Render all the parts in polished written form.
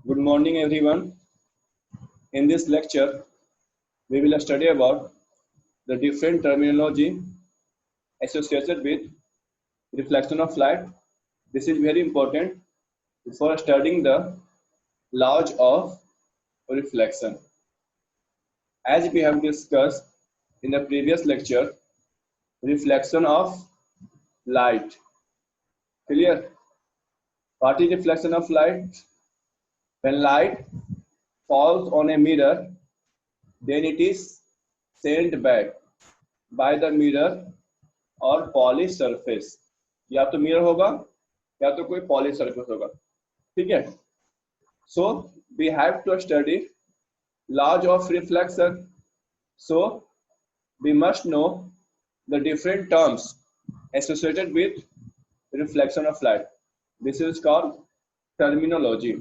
Good morning, everyone. In this lecture, we will study about the different terminology associated with reflection of light. This is very important for studying the laws of reflection. As we have discussed in the previous lecture, reflection of light. Clear? What is reflection of light? When light falls on a mirror, then it is sent back by the mirror और polish surface, या तो mirror होगा या तो कोई polish surface होगा. ठीक है. So we have to study laws of reflection. So we must know the different terms associated with reflection of light. This is called terminology.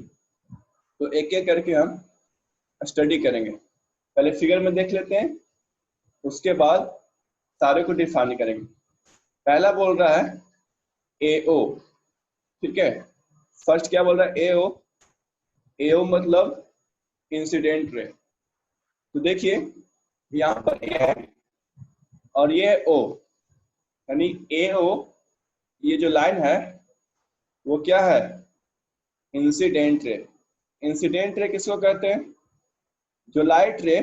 तो एक एक करके हम स्टडी करेंगे. पहले फिगर में देख लेते हैं, उसके बाद सारे को डिफाइन करेंगे. पहला बोल रहा है एओ. ठीक है. फर्स्ट क्या बोल रहा है? एओ. एओ मतलब इंसिडेंट रे. तो देखिए यहाँ पर ए है और ये ओ, यानी एओ, ये जो लाइन है वो क्या है? Incident ray. इंसिडेंट रे किसको कहते हैं? जो लाइट रे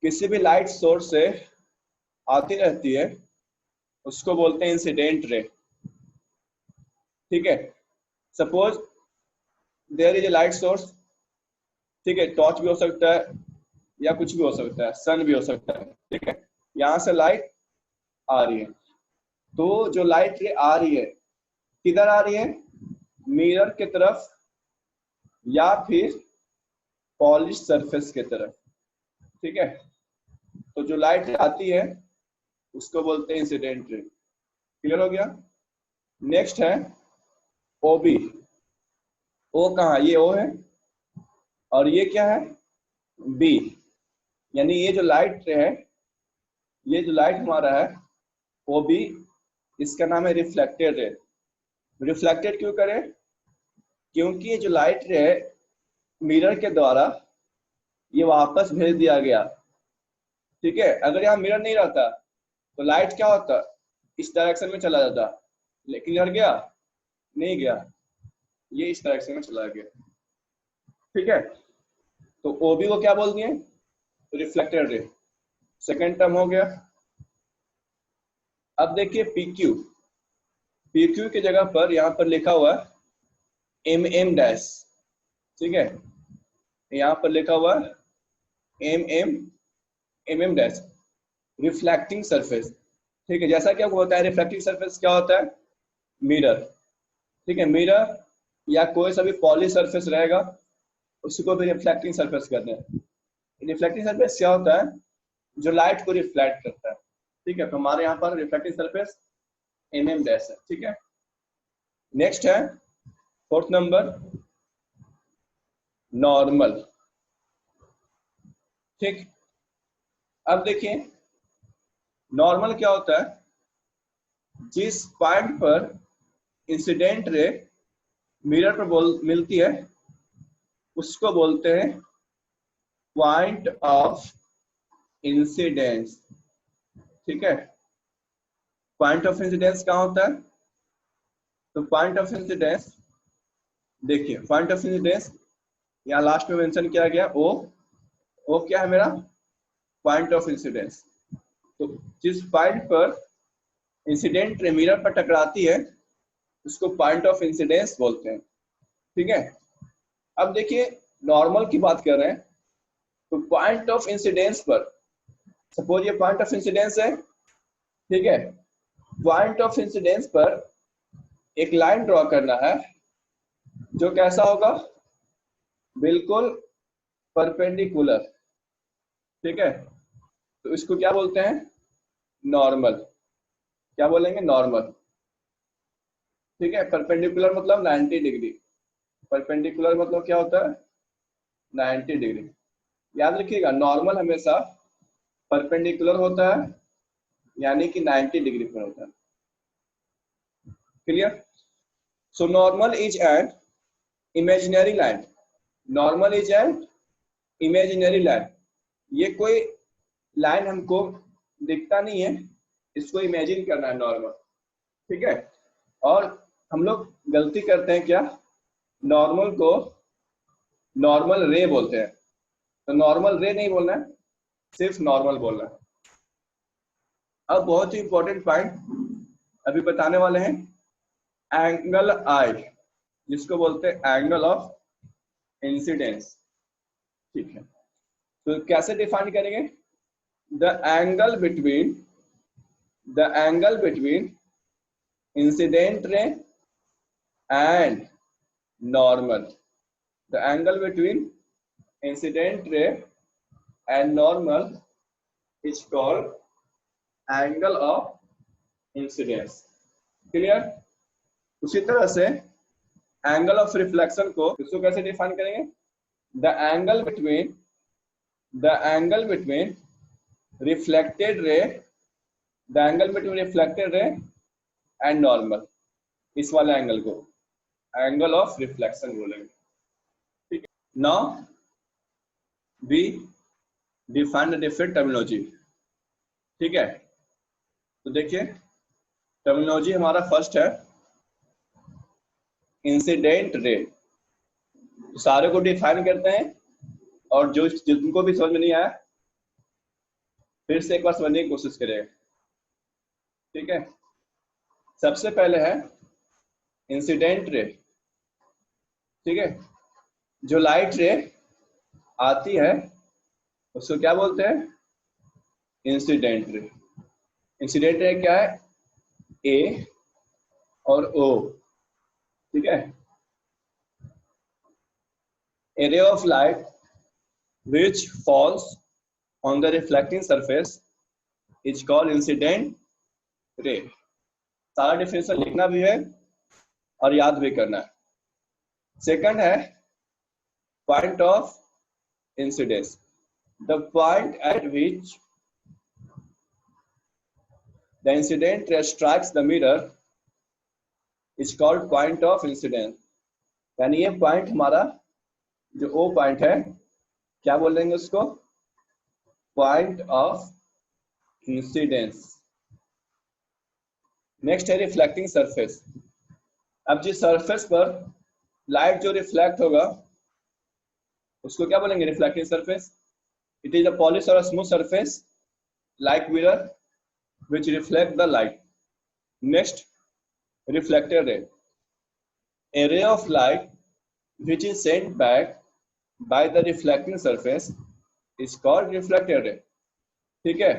किसी भी लाइट सोर्स से आती रहती है उसको बोलते हैं इंसिडेंट रे. ठीक है. Suppose there is a light source. ठीक है. टॉर्च भी हो सकता है या कुछ भी हो सकता है, सन भी हो सकता है. ठीक है. यहाँ से लाइट आ रही है, तो जो लाइट रे आ रही है किधर आ रही है? मिरर की तरफ या फिर पॉलिश सरफेस की तरफ. ठीक है. तो जो लाइट आती है उसको बोलते हैं इंसिडेंट रे. क्लियर हो गया? नेक्स्ट है ओबी. ओ कहाँ? ये ओ है और ये क्या है? बी. यानी ये जो लाइट रे है, ये जो लाइट हमारा है वो भी, इसका नाम है रिफ्लेक्टेड रे. रिफ्लेक्टेड क्यों करें? क्योंकि ये जो लाइट रे है मिरर के द्वारा ये वापस भेज दिया गया. ठीक है. अगर यहाँ मिरर नहीं रहता तो लाइट क्या होता? इस डायरेक्शन में चला जाता, लेकिन इधर गया नहीं गया, ये इस डायरेक्शन में चला गया. ठीक है. तो ओबी को क्या बोल दिए? Reflected ray. सेकेंड टर्म हो गया. अब देखिए पीक्यू. पीक्यू की जगह पर यहाँ पर लिखा हुआ एम एम डैश. ठीक है. यहाँ पर लिखा हुआ M M dash, reflecting surface. ठीक है. जैसा क्या होता है रिफ्लेक्टिंग सरफेस क्या होता है? मिरर. ठीक है. मिरर या कोई सा भी पॉलिश सरफेस रहेगा उसको भी रिफ्लेक्टिंग सरफेस कहते हैं. रिफ्लेक्टिंग सरफेस क्या होता है? जो लाइट को रिफ्लेक्ट करता है. ठीक है. तो हमारे यहाँ पर रिफ्लेक्टिंग सरफेस एम डैश है. ठीक है. नेक्स्ट है फोर्थ नंबर, नॉर्मल. ठीक. अब देखिए नॉर्मल क्या होता है? जिस पॉइंट पर इंसिडेंट रे मिरर पर मिलती है उसको बोलते हैं पॉइंट ऑफ इंसिडेंस. ठीक है. पॉइंट ऑफ इंसिडेंस कहाँ होता है? तो पॉइंट ऑफ इंसिडेंस देखिए, पॉइंट ऑफ इंसिडेंस यहाँ लास्ट में मेंशन किया गया ओ. ओ क्या है? मेरा पॉइंट ऑफ इंसिडेंस. तो जिस पॉइंट पर इंसिडेंट रे मिरर पर टकराती है उसको पॉइंट ऑफ इंसिडेंस बोलते हैं. ठीक है. अब देखिए नॉर्मल की बात कर रहे हैं, तो पॉइंट ऑफ इंसिडेंस पर, सपोज ये पॉइंट ऑफ इंसिडेंस है. ठीक है. पॉइंट ऑफ इंसिडेंस पर एक लाइन ड्रॉ करना है जो कैसा होगा? बिल्कुल परपेंडिकुलर. ठीक है. तो इसको क्या बोलते हैं? नॉर्मल. क्या बोलेंगे? नॉर्मल. ठीक है. परपेंडिकुलर मतलब 90 डिग्री. परपेंडिकुलर मतलब क्या होता है? 90 डिग्री. याद रखिएगा नॉर्मल हमेशा परपेंडिकुलर होता है, यानी कि 90 डिग्री पर होता है. Clear? So normal is an imaginary line. Normal is an imaginary line, ये कोई लाइन हमको दिखता नहीं है, इसको इमेजिन करना है नॉर्मल, ठीक है। और हम लोग गलती करते हैं क्या, नॉर्मल को नॉर्मल रे बोलते हैं, तो नॉर्मल रे नहीं बोलना है, सिर्फ नॉर्मल बोलना है। अब बहुत ही इंपॉर्टेंट पॉइंट अभी बताने वाले हैं, एंगल आई, जिसको बोलते हैं एंगल ऑफ इंसिडेंस, ठीक है। तो कैसे डिफाइन करेंगे, the angle between incident ray and normal, the angle between incident ray and normal is called angle of incidence, clear. उसी तरह से एंगल ऑफ रिफ्लेक्शन को इसको कैसे डिफाइन करेंगे, the angle between reflected ray and normal, इस वाले angle को एंगल ऑफ रिफ्लेक्शन बोलेंगे, ठीक है। Now we define the different terminology, ठीक है। तो देखिए टर्मिनोलॉजी हमारा फर्स्ट है इंसिडेंट रे, तो सारे को डिफाइन करते हैं, और जो जिनको भी समझ में नहीं आया फिर से एक बार समझने की कोशिश करेगा, ठीक है। सबसे पहले है इंसिडेंट रे, ठीक है। जो लाइट रे आती है उसको क्या बोलते हैं, इंसिडेंट रे। इंसिडेंट रे क्या है, ए और ओ, ठीक है। A ray of light which falls on the reflecting surface is called incident ray। सारा डिफिनेशन लिखना भी है और याद भी करना है। सेकंड है point of incidence, the point eight which the incident ray strikes the mirror is called point of incidence। यानी ये पॉइंट हमारा जो ओ पॉइंट है, क्या बोलेंगे उसको, पॉइंट ऑफ इंसिडेंस। नेक्स्ट है रिफ्लेक्टिंग सरफेस। अब जिस सरफेस पर लाइट जो रिफ्लेक्ट होगा उसको क्या बोलेंगे, reflecting surface. It is a polish और smooth surface like mirror which reflect the light। Next, reflected ray, a ray of light which is sent back by the reflecting surface is called reflected ray, ठीक है।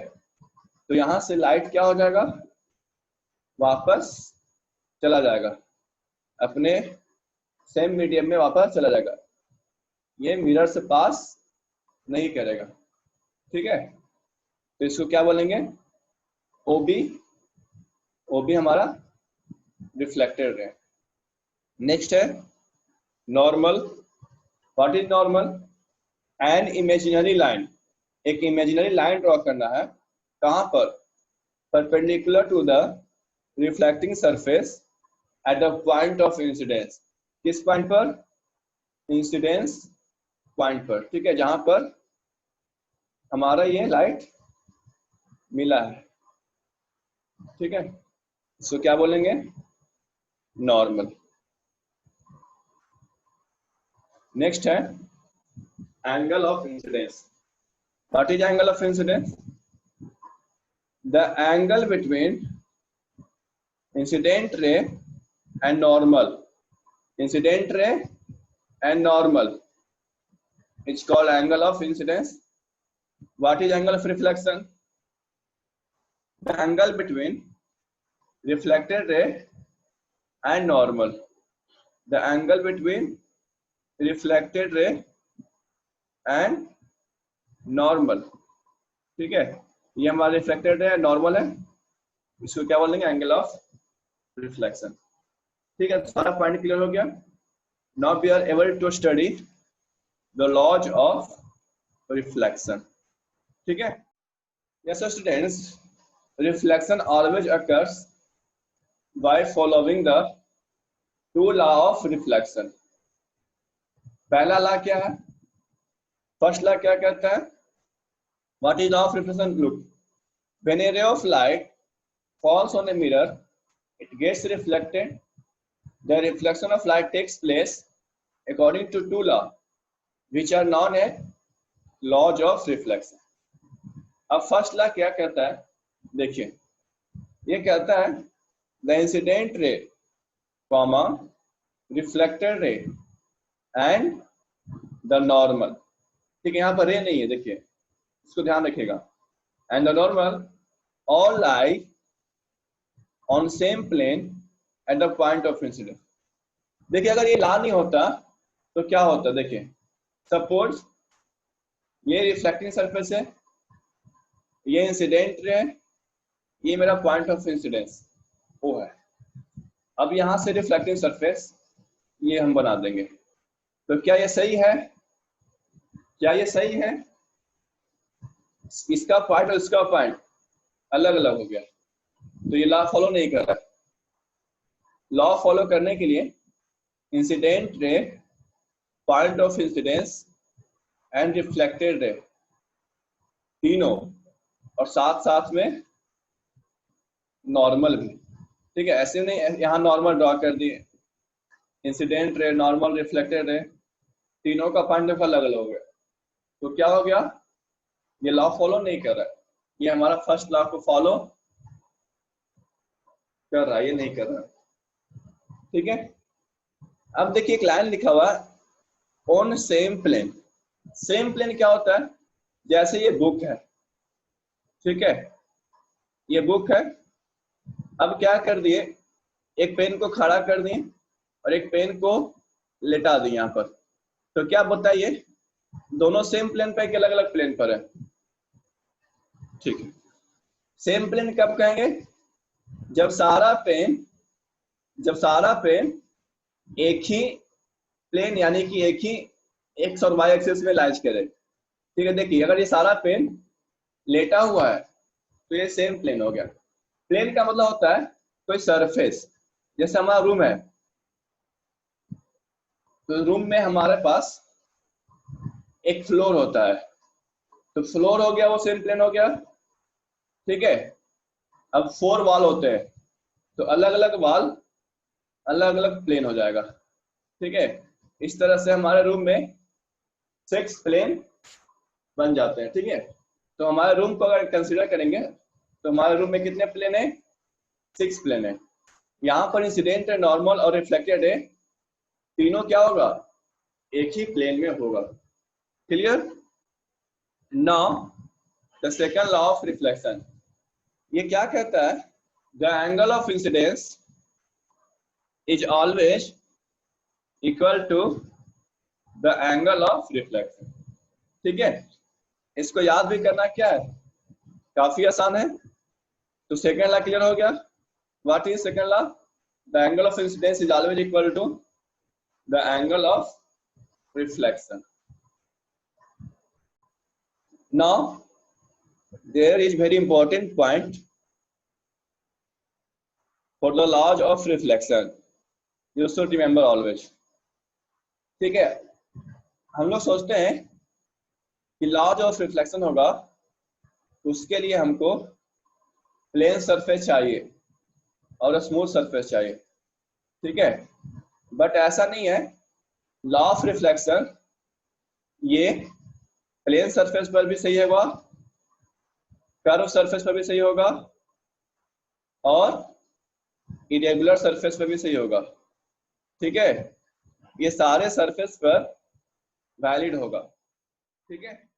तो यहां से light क्या हो जाएगा, वापस चला जाएगा, अपने सेम मीडियम में वापस चला जाएगा, ये मिरर से पास नहीं करेगा, ठीक है। तो इसको क्या बोलेंगे, ओबी हमारा रिफ्लेक्टेड रे। नेक्स्ट है normal. What is normal, an imaginary line, एक इमेजिनरी लाइन ड्रॉ करना है, कहां पर, perpendicular to the reflecting surface at the point of incidence. किस पॉइंट पर, इंसिडेंस पॉइंट पर, ठीक है, जहां पर हमारा ये लाइट मिला है, ठीक है। इसको क्या बोलेंगे, नॉर्मल। नेक्स्ट है angle of incidence. What is angle of incidence, the angle between incident ray and normal, incident ray and normal is called angle of incidence. What is angle of reflection, the angle between reflected ray and normal, the angle between reflected ray and normal, ठीक है। ये हमारा reflected ray normal है, इसको क्या बोलेंगे, angle of reflection, ठीक है। सारा पॉइंट क्लियर हो गया। Now we are able to study the laws of reflection, ठीक है। Yes students, reflection always occurs by following the two laws of reflection। पहला लॉ क्या है? फर्स्ट लॉ क्या कहता है? What is law of reflection? Look, when A ray of light falls on a mirror, it gets reflected. The reflection of light takes place according to two laws, which are known as laws of reflection. अब first law क्या कहता है? देखिए, ये कहता है the incident ray, comma, reflected ray and the normal. ठीक है, यहाँ पर रे नहीं है, देखिए इसको ध्यान रखिएगा. And the normal all lie on same plane at the point of incidence. देखिए, अगर ये ला नहीं होता तो क्या होता? देखिए, सपोज ये रिफ्लेक्टिंग सरफेस है, ये इंसिडेंट रे है, ये मेरा पॉइंट ऑफ इंसिडेंस वो है. अब यहां से रिफ्लेक्टिंग सरफेस ये हम बना देंगे. तो क्या ये सही है? क्या ये सही है? इसका पॉइंट और इसका पॉइंट अलग अलग हो गया, तो ये लॉ फॉलो नहीं कर रहा. लॉ फॉलो करने के लिए incident ray, point of incidence and reflected ray तीनों, और साथ साथ में नॉर्मल भी. ठीक है, ऐसे नहीं यहाँ नॉर्मल ड्रॉ कर दिए, incident ray, normal, reflected ray, तीनों का पॉइंट देखो अलग अलग हो गया. तो क्या हो गया? ये लॉ फॉलो नहीं कर रहा है. ये हमारा फर्स्ट लॉ को फॉलो कर रहा है, ये नहीं कर रहा. ठीक है, अब देखिए एक लाइन लिखा हुआ है on same plane. Same plane क्या होता है? जैसे ये बुक है, ठीक है, ये बुक है. अब क्या कर दिए, एक पेन को खड़ा कर दिए और एक पेन को लेटा दिए यहाँ पर. तो क्या बताइए, दोनों सेम प्लेन पे कि अलग अलग प्लेन पर है? ठीक है, सेम प्लेन कब कहेंगे? जब सारा पेन एक ही प्लेन यानी कि एक ही एक्स और वाई एक्सिस में लाइज करे. ठीक है, देखिए अगर ये सारा पेन लेटा हुआ है तो ये सेम प्लेन हो गया. प्लेन का मतलब होता है कोई सरफेस. जैसे हमारा रूम है, तो रूम में हमारे पास एक फ्लोर होता है, तो फ्लोर हो गया, वो सेम प्लेन हो गया. ठीक है, अब 4 वॉल होते हैं, तो अलग अलग वॉल अलग अलग प्लेन हो जाएगा. ठीक है, इस तरह से हमारे रूम में 6 प्लेन बन जाते हैं. ठीक है, तो हमारे रूम को अगर कंसीडर करेंगे तो हमारे रूम में कितने प्लेन है? 6 प्लेन है. यहाँ पर इंसिडेंट है, नॉर्मल और रिफ्लेक्टेड है, तीनों क्या होगा? एक ही प्लेन में होगा. Clear? Now the second law of reflection, ये क्या कहता है? The angle of incidence is always equal to the angle of reflection. ठीक है, इसको याद भी करना क्या है, काफी आसान है. तो सेकंड लॉ क्लियर हो गया. What is second law? The angle of incidence is always equal to the angle of reflection. Now there is very important point for the laws of reflection. You should remember always. ठीक है, हम लोग सोचते हैं कि laws of reflection होगा, उसके लिए हमको प्लेन सरफेस चाहिए और स्मूथ सरफेस चाहिए. ठीक है, बट ऐसा नहीं है. लॉ ऑफ रिफ्लेक्शन ये प्लेन सरफेस पर भी सही होगा, कर्व सरफेस पर भी सही होगा, और इरेगुलर सरफेस पर भी सही होगा. ठीक है, ये सारे सरफेस पर वैलिड होगा. ठीक है.